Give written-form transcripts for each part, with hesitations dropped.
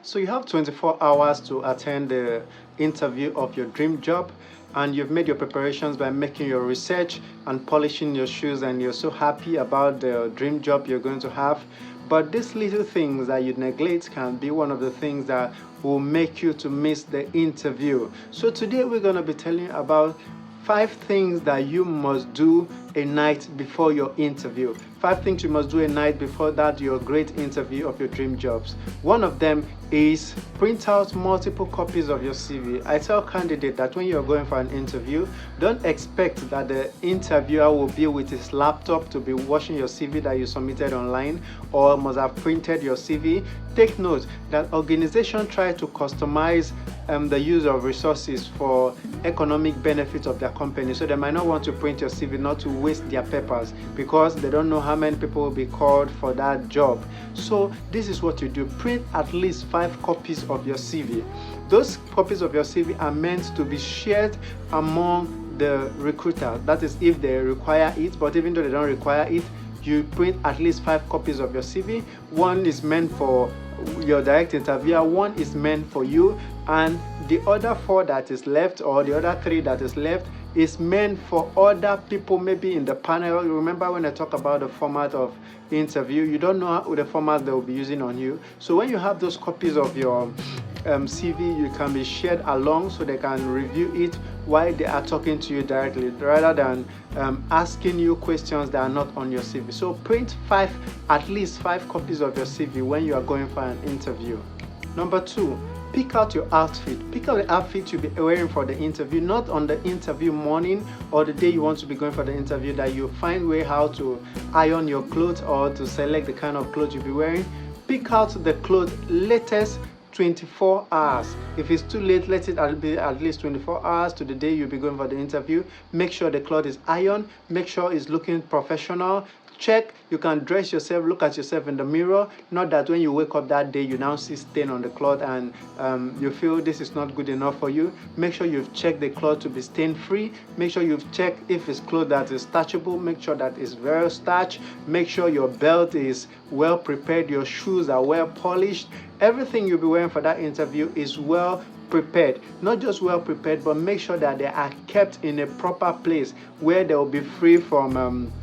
So you have 24 hours to attend the interview of your dream job, and you've made your preparations by making your research and polishing your shoes, and you're so happy about the dream job you're going to have. But these little things that you neglect can be one of the things that will make you to miss the interview. So today we're going to be telling you about 5 things that you must do a night before your interview. 5 things you must do a night before that your great interview of your dream jobs. One of them is print out multiple copies of your CV. I tell candidates that when you're going for an interview, don't expect that the interviewer will be with his laptop to be watching your CV that you submitted online or must have printed your CV. Take note that organizations try to customize the use of resources for economic benefit of their company. So they might not want to print your CV, not to waste their papers, because they don't know how many people will be called for that job. So this is what you do: print at least 5 copies of your CV. Those copies of your CV are meant to be shared among the recruiter. That is if they require it, but even though they don't require it, you print at least 5 copies of your CV. One is meant for your direct interviewer, one is meant for you, and the other 4 that is left, or the other 3 that is left, is meant for other people maybe in the panel. You remember when I talk about the format of interview, you don't know the format they will be using on you. So when you have those copies of your CV, you can be shared along so they can review it while they are talking to you directly, rather than asking you questions that are not on your CV. So print at least 5 copies of your CV when you are going for an interview. Number 2, pick out your outfit. Pick out the outfit you'll be wearing for the interview, not on the interview morning or the day you want to be going for the interview that you find way how to iron your clothes or to select the kind of clothes you'll be wearing. Pick out the clothes latest 24 hours. If it's too late, let it be at least 24 hours to the day you'll be going for the interview. Make sure the cloth is ironed. Make sure it's looking professional. Check, you can dress yourself, look at yourself in the mirror. Not that when you wake up that day, you now see stain on the cloth and you feel this is not good enough for you. Make sure you've checked the cloth to be stain free. Make sure you've checked if it's cloth that is starchable. Make sure that it's very starched. Make sure your belt is well prepared. Your shoes are well polished. Everything you'll be wearing for that interview is well prepared. Not just well prepared, but make sure that they are kept in a proper place where they will be free from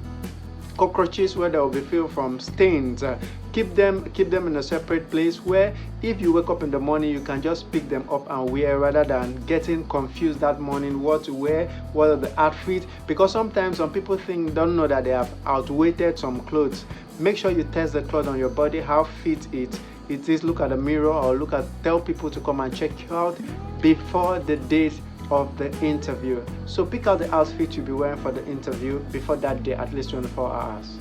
cockroaches, where they will be free from stains. Keep them in a separate place where if you wake up in the morning, you can just pick them up and wear, rather than getting confused that morning what to wear, what are the outfit. Because sometimes some people don't know that they have outweighted some clothes. Make sure you test the cloth on your body, how fit it is. Look at the mirror, or tell people to come and check you out before the date of the interview. So pick out the outfit you'll be wearing for the interview before that day, at least 24 hours.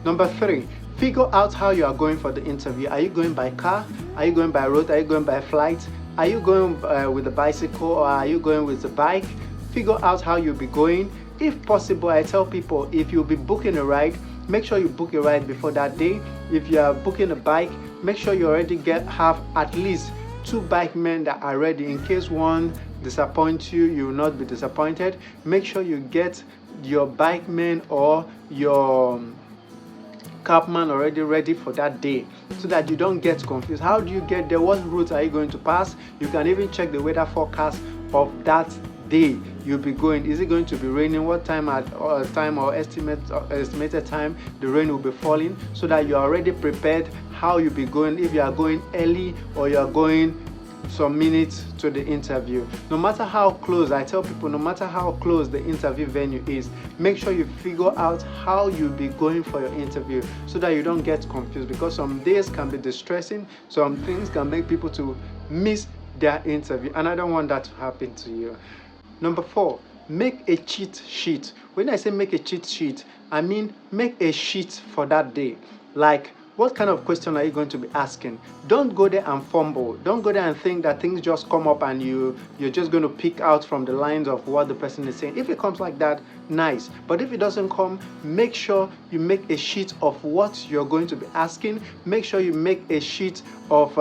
Number 3, figure out how you are going for the interview. Are you going by car? Are you going by road? Are you going by flight? Are you going with a bicycle, or are you going with a bike? Figure out how you'll be going. If possible, I tell people, if you'll be booking a ride, make sure you book a ride before that day. If you are booking a bike, make sure you already have at least 2 bike men that are ready. In case one disappoints you, you will not be disappointed. Make sure you get your bike man or your cabman already ready for that day, so that you don't get confused. How do you get there? What route are you going to pass? You can even check the weather forecast of that day you'll be going. Is it going to be raining? What time or estimated time the rain will be falling, so that you are already prepared how you'll be going, if you are going early or you are going some minutes to the interview. No matter how close, I tell people, no matter how close the interview venue is, make sure you figure out how you'll be going for your interview, so that you don't get confused, because some days can be distressing. Some things can make people to miss their interview, and I don't want that to happen to you. Number 4, make a cheat sheet. When I say make a cheat sheet, I mean make a sheet for that day. Like, what kind of question are you going to be asking? Don't go there and fumble. Don't go there and think that things just come up and you're just going to pick out from the lines of what the person is saying. If it comes like that, nice. But if it doesn't come, make sure you make a sheet of what you're going to be asking. Make sure you make a sheet of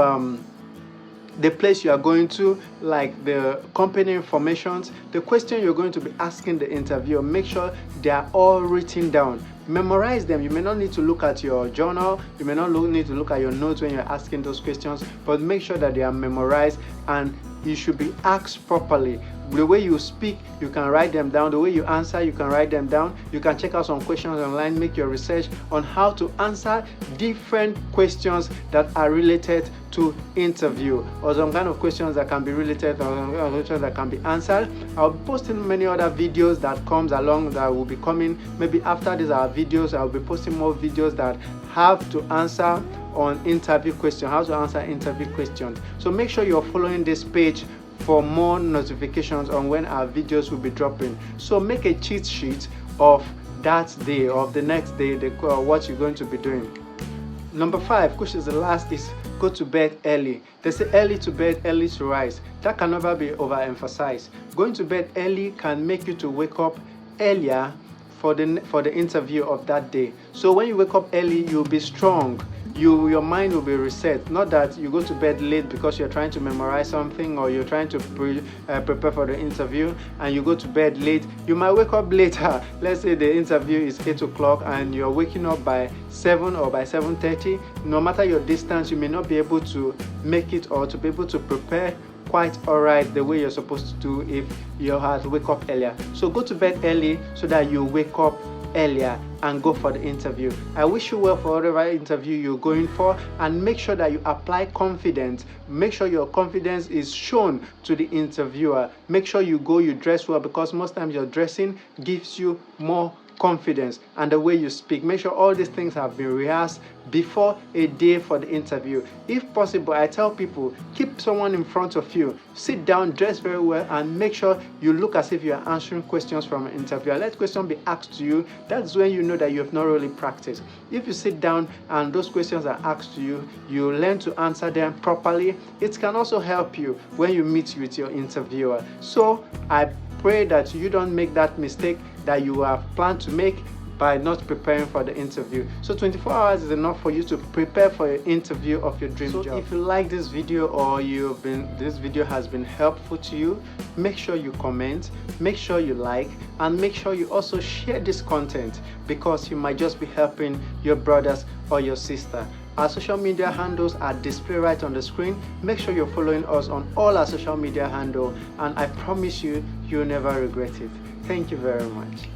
the place you are going to, like the company informations, the question you're going to be asking the interviewer. Make sure they are all written down. Memorize them. You may not need to look at your journal, you may not need to look at your notes when you're asking those questions, but make sure that they are memorized, and you should be asked properly. The way you speak, you can write them down. The way you answer, you can write them down. You can check out some questions online, make your research on how to answer different questions that are related to interview, or some kind of questions that can be related, or questions that can be answered. I'll be posting many other videos that comes along that will be coming. Maybe after these are videos, I'll be posting more videos that have to answer on interview questions, how to answer interview questions. So make sure you're following this page for more notifications on when our videos will be dropping. So make a cheat sheet of that day, of the next day, what you're going to be doing. Number 5, which is the last, is go to bed early. They say early to bed, early to rise. That can never be overemphasized. Going to bed early can make you to wake up earlier for the interview of that day. So when you wake up early, you'll be strong. Your mind will be reset. Not that you go to bed late because you're trying to memorize something, or you're trying to prepare for the interview, and you go to bed late. You might wake up later. Let's say the interview is 8 o'clock and you're waking up by 7 or by 7:30. No matter your distance, you may not be able to make it, or to be able to prepare quite alright the way you're supposed to do if you had to wake up earlier. So go to bed early so that you wake up earlier and go for the interview. I wish you well for whatever interview you're going for, and make sure that you apply confidence. Make sure your confidence is shown to the interviewer. Make sure you dress well, because most times your dressing gives you more confidence, and the way you speak. Make sure all these things have been rehearsed before a day for the interview. If possible, I tell people, keep someone in front of you, sit down, dress very well, and make sure you look as if you are answering questions from an interviewer. Let questions be asked to you. That's when you know that you have not really practiced. If you sit down and those questions are asked to you, you learn to answer them properly. It can also help you when you meet with your interviewer. So I pray that you don't make that mistake that you have planned to make by not preparing for the interview. So 24 hours is enough for you to prepare for your interview of your dream job. If you like this video, or this video has been helpful to you, make sure you comment, make sure you like, and make sure you also share this content, because you might just be helping your brothers or your sister. Our social media handles are displayed right on the screen. Make sure you're following us on all our social media handles, and I promise you, you'll never regret it. Thank you very much.